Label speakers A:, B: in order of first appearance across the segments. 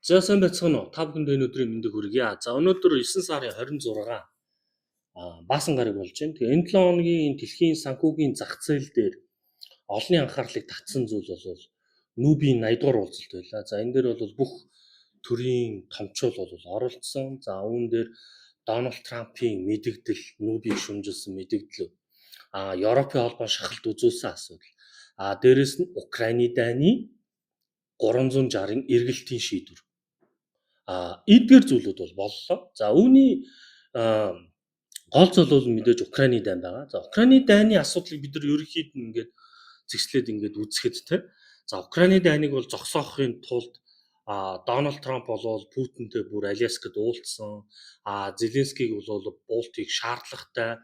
A: За сайн байцгаана уу? Та бүхэнд өнөөдрийн мэндийг хүргье. За өнөөдөр 9 сарын 26 баасан гараг болж байна. Тэгээ энэ 7 хоногийн дэлхийн санхүүгийн зах зээл дээр олонний анхаарлыг татсан зүйл бол Нүүбийн 80 дугаар уулзалт байлаа. За энэ дээр бол бүх төрийн томчууд бол оролцсон. За үүн дээр Дональд Трампын мэдэгдэл, Нүүбийг шүмжилсэн мэдэгдэл, Европын холбоо шахалт үзүүлсэн асуудал. Дээрэс нь Украины дайны 360-ын эргэлтийн шийдвэр. Эдгээр зүйлүүд бол боллоо. За үүний гол зүйл бол мэдээж Украины дайн байгаа. За Украины дайны асуудлыг бид нар ерөнхийд нь ингээд зэгслээд ингээд үзэхэд те. За Украины дайныг бол зогсоохын тулд Дональд Трамп болол Путинтэй бүр Аляскад уулзсан. Зеленскийг бол Балтийг шаардлагатай.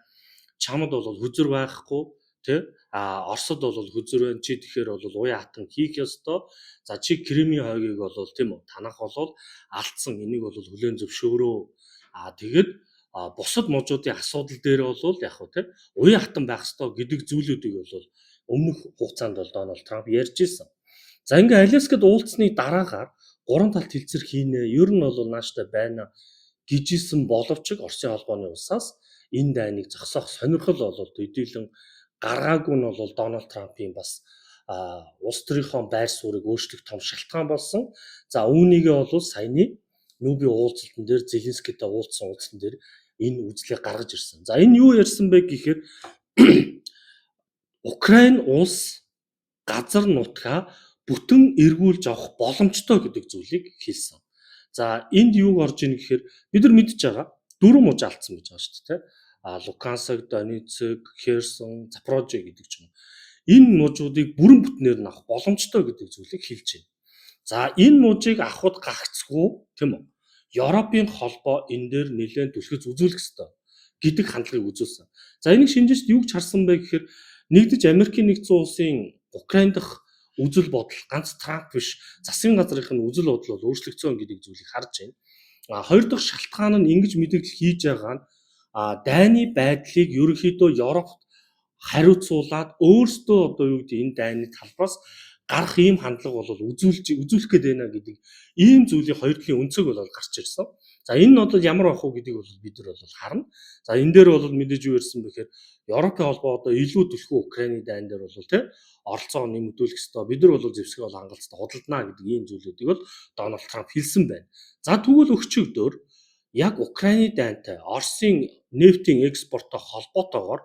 A: Чамд бол хүзэр байхгүй тэ. Оросд бол хүзэр байна. Чи тэгэхээр бол уян хатан хийх ёстой. За чи Кремийн хойгийг бол тийм үү танах болол алдсан. Энийг бол хүлээн зөвшөөрөө. Тэгэд бусад мужуудын асуудал дээр бол яг хөө тэ уян хатан байх ёстой гэдэг зүйлүүдийг бол өмнөх хугацаанд бол Дональд Трамп ярьж ирсэн. За ингээ Аляскад уулзсны дараагаар гурван талт хэлцэр хийнэ. Ер нь бол нааштай байна гэжсэн боловч Оросын холбооны улсаас энэ дайныг зогсоох сонирхол бол төдийлөн гаргаагүй нь бол Дональд Трампын бас улс төрийнхөө байр суурийг өөрчлөх том шалтгаан болсон. За үүнийгээ бол саяны Нүүбийн уулзалтан дээр Зеленскийтэй уулзсан уулзалтан дээр энэ үзлийг гаргаж ирсэн. За энэ юу ярьсан бэ гэхээр Украин улс газар нутгаа бүтэн эргүүлж авах боломжтой гэдэг зүйлийг хэлсэн. За энд юу орж ийн гэхээр бид нар мэдж байгаа дөрвөн муж алдсан гэж байгаа шүү дээ. Луканск, Донецк, Херсон, Запорожье гэдэг ч юм. Энэ мужуудыг бүрэн бүтнээр нь авах боломжтой гэдэг зүйлийг хэлж байна. За энэ мужийг авахд гагцгүй тийм үү? Европын холбоо энэ дээр нэлээд түлхэж үзүүлэх ёстой гэдэг хандлагыг үзүүлсэн. За энийг шинжиж юу гэж харсан бэ гэхээр нэгдэж Америкийн нэгдсэн улсын Украин дахь үзэл бодол ганц Трамп биш засгийн газрынх нь үзэл бодол бол өөрчлөгдсөн гэдэг зүйлийг харж байна. Хоёр дахь шалтгаан нь ингэж мэдээлэл хийж байгаа нь дайны байдлыг ерөнхийдөө Европт хариуцуулаад өөрсдөө одоо юу гэдэг энэ дайны талбаас гарах ийм хандлага бол үзүүлэх гээд байна гэдэг ийм зүйлийн хоёр талын өнцөг бол гарч ирсэн. За энэ нь бол ямар байх вэ гэдгийг бол бид нар бол харна. За энэ дээр бол мэдээж юу ярьсан бэ гэхээр Европын холбоо одоо илүү түлхүү Украины дайн дээр бол тий оролцоо нэмэгдүүлэх ёстой. Бид нар бол зэвсэг бол хангалттай худалдана гэдэг ийм зүйлүүдийг бол Дональд Трамп хэлсэн байна. За тэгвэл өчигдөр яг Украины дайнтай Оросын нефтийн экспорттой холбоотойгоор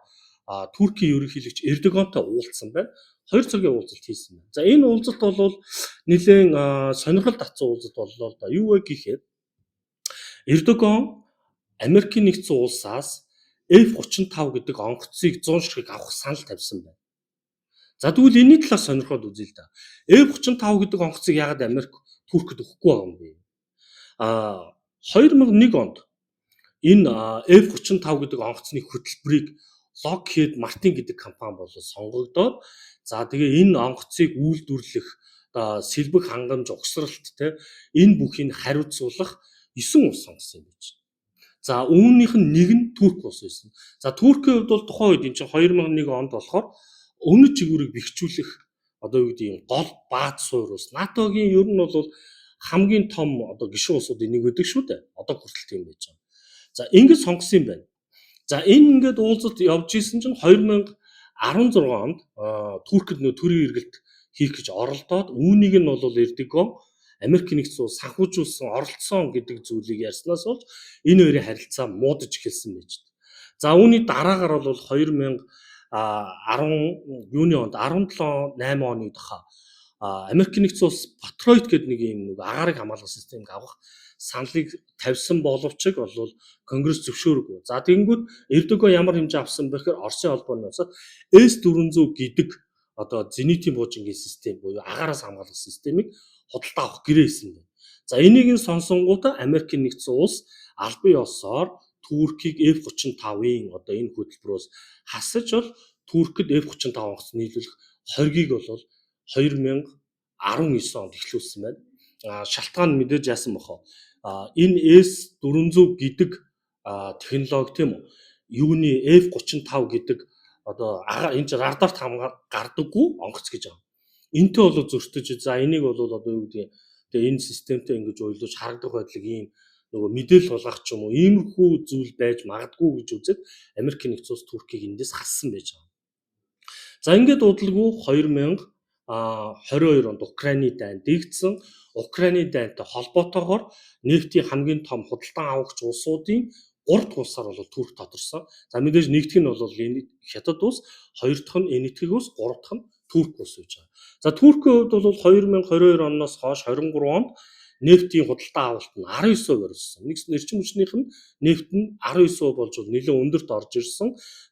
A: Туркийн ерөнхийлөгч Эрдогонтой уулзсан байна. 2 цагийн уулзалт хийсэн байна. За энэ уулзалт бол нэлээд сонирхол татсан уулзалт боллоо л да. Юу вэ гэхээр Эрдогон Америкийн нэгдсэн улсаас F-35 гэдэг онгоцыг 100 ширхэг авах санал тавьсан байна. За тэгвэл энэний талаар сонирхоод үзье л да. F-35 гэдэг онгоцыг яагаад Америк Туркид өгөхгүй байгаа юм бэ? 2001 онд энэ F-35 гэдэг онгоцны хөтөлбөрийг Lockheed Martin гэдэг компани болоод сонгогдоод за тэгээ энэ онгоцыг үйлдвэрлэх сэлбэг хангамж угсралт те энэ бүхийг хариуцуулах 9 улс сонгосон юм гэж. За үүнийх нь нэг нь Турк улс байсан. За Туркийн хувьд бол тухайн үед энэ чинь 2001 онд болохоор өнөж жигүүрийг бэхжүүлэх одоо юу гэдэг юм гол бааз суур ус. НАТО-гийн ер нь бол хамгийн том одоо гишүүн улсуудын нэг байдаг шүү дээ. Одоо хүртэл тийм байж байгаа. За ингэж сонгосон юм байна. За энэ ингээд уулзалт явж исэн чинь 2016 онд Туркид нөө төрийн эргэлт хийх гэж оролдоод үүнийг нь бол Эрдогон Америкийн нэгдсэн улс санхүүжүүлсэн оролцсон гэдэг зүйлийг ярьснаас болж энэ хоёрын харилцаа муудаж эхэлсэн байж байна. За үүний дараагаар бол 2010 юуны онд 17-8 оны дахь Америкийн нэгдсэн улс Patriot гэдэг нэг юм агаарыг хамгаалах системийг авах саналыг тавьсан боловч бол Конгресс зөвшөөрөхгүй. За тэгэнгүүт Эрдогон ямар хэмжээ авсан бэ гэхээр Оросын холбооны улсад S-400 гэдэг одоо зенитийн буужингийн систем буюу агаараас хамгаалах системийг худалдаа авах гэрээ хийсэн байна. За энийг нь сонсонгуудаа Америкийн нэгдсэн улс албан ёсоор Туркийг F-35-ын одоо энэ хөтөлбөрөөс хасаж бол Туркид F-35 онгоц нийлүүлэх хоргийг бол 2019 онд эхлүүлсэн байна. Шалтгаан мэдээж яасан бохоо. Энэ S-400 гэдэг технологи тийм үү? Юуны F-35 гэдэг одоо энэ ч радарт гардаггүй онгоц гэж байгаа. Энтэй бол зөрчиж за энийг бол одоо юу гэдэг Тэгээ энэ системтэй ингэж уйлж харагдах байдлыг ийм нөгөө мэдээлэл болгох ч юм уу иймэрхүү зүйл байж магадгүй гэж үзээд Америкийн нэгдсэн улс Туркийг эндээс хассан байж байгаа. За ингээд удалгүй 2022 онд Украины дайн дэгдсэн. Украины дайнтай холбоотойгоор нефтийн хамгийн том худалдан авагч улсуудын 3 дахь улсаар бол Турк тодорсон. За мэдээж нэгдүгээр нь бол Хятад улс, хоёр дахь нь Энэтхэг улс, гурав дахь нь Турк улс гэж байгаа. За Туркийн хувьд бол 2022 оноос хойш 23 онд нефтийн худалдан авалт нь 19% орсон. Нэгс эрчим хүчнийх нь нефт нь 19% болж нэлээд өндөрт орж ирсэн.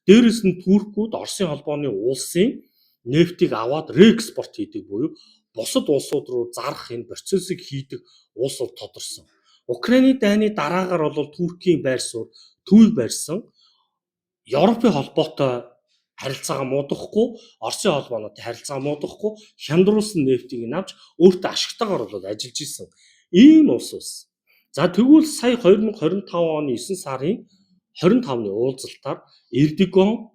A: Дээрээс нь Туркууд Оросын холбооны улсын нефтийг аваад реэкспорт хийдэг буюу бусад улсууд руу зарах энэ процессыг хийдэг улс бол тодорсон. Украины дайны дараагаар бол Туркийн байр суурь төвийг барьсан. Европын холбоотой харилцаагаа муудахгүй, Оросын холбоонотой харилцаагаа муудахгүй, хямдруулсан нефтийг нь авч өөртөө ашигтайгаар бол ажиллаж исэн. Ийм улс. За тэгвэл сая 2025 оны 9 сарын 25-ны уулзалтаар Эрдоган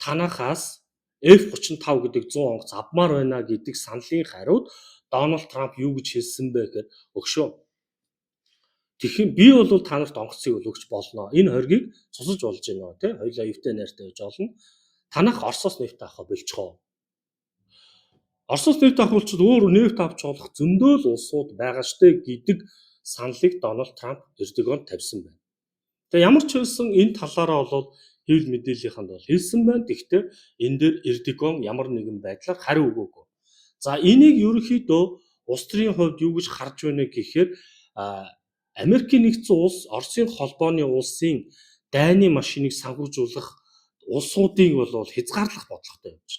A: танахаас F-35 гэдэг 100 онгоц авмаар байна гэдэг саналын хариуд Дональд Трамп юу гэж хэлсэн бэ гэхээр өгшөө. Тэгэхээр би бол та нарт онгоцыг өгч болно. Энэ хоргийг цусаж болж байна тий. Хоёлаа эвтэй найртай байж болно. Танах Оросоос нефт авах болчихоо. Оросоос нефт авах болчиход өөр нефт авч болох зөндөө л улсууд байгаа штэ гэдэг саналыг Дональд Трамп Эрдоганд тавьсан байна. Тэгээ ямар ч хэлсэн энэ талаараа бол хэвлэл мэдээллийнхэнд бол хэлсэн байна. Гэхдээ энэ дээр Эрдоган ямар нэгэн байдлаар хариу өгөөгүй. За энийг ерөнхийдөө улс төрийн хувьд юу гэж харж байна гэхээр Америкийн нэгдсэн улс Оросын холбооны улсын дайны машиныг санхүүжүүлэх улсуудыг бол хязгаарлах бодлоготой явж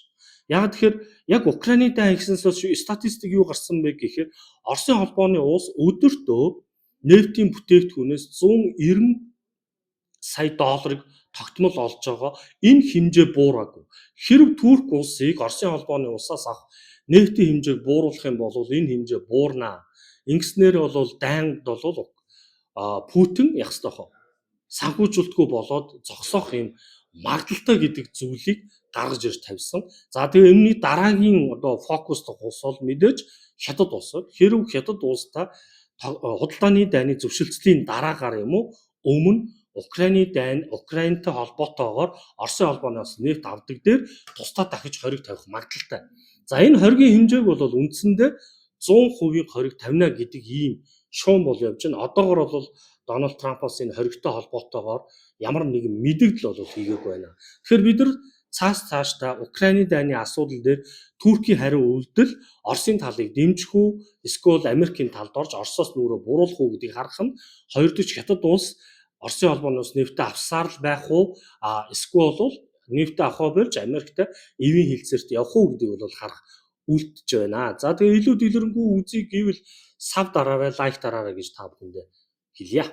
A: байна. Яг тэгэхээр яг Украины дайн гэснээс хойш статистик юу гарсан бэ гэхээр Оросын холбооны улс өдөртөө нефтийн бүтээгдэхүүнээс 190 сая долларыг тогтмол олж байгаа. Энэ хэмжээ буураагүй. Хэрв Турк улсыг Оросын холбооны улсаас авах нефтийн хэмжээг бууруулах юм бол энэ хэмжээ буурнаа. Ингэснээр бол дайнд бол Путин яг хэвээр санхүүжүүлдэггүй болоод зогсоох юм магадaltaй гэдэг зүйлийг гаргаж ирж тавьсан. За тэгээ өмнөний дараагийн фокустой улс бол мэдээж Хятад улс. Хэрв Хятад улстай худалдааны дайны зөвшөлтсөлийн дараагаар юм уу өмнө Украины дайн Украинтай холбоотойгоор Оросын холбооноос нефт авдаг дээр тусдаа дахиж хориг тавих магадaltaй. За энэ хоригийн хэмжээг бол үндсэндээ 100% хориг тавина гэдэг ийм шуум бол явж байна. Одоогор бол Дональд Трампаас энэ хоригтой холбоотойгоор ямар нэгэн мэдээлэл бол хийгээгүй байна. Тэгэхээр бид нар цаашдаа Украины дайны асуудал дээр Туркийн хариу үйлдэл Оросын талыг дэмжих үү, эсвэл Америкийн талд орж Оросоос нүрээ буруулах уу гэдгийг харах нь хоёр дахь Хятад улс Оросын холбооноос нефтээ авсаар л байх уу, эсвэл бол нефтээ авах болж Америктай эвийн хилцээрт явах уу гэдгийг бол харах үлдэж байна. За тэгээ илүү дэлгэрэнгүй үзье гэвэл сав дараарай, лайк дараарай гэж та бүхэндээ хэлье.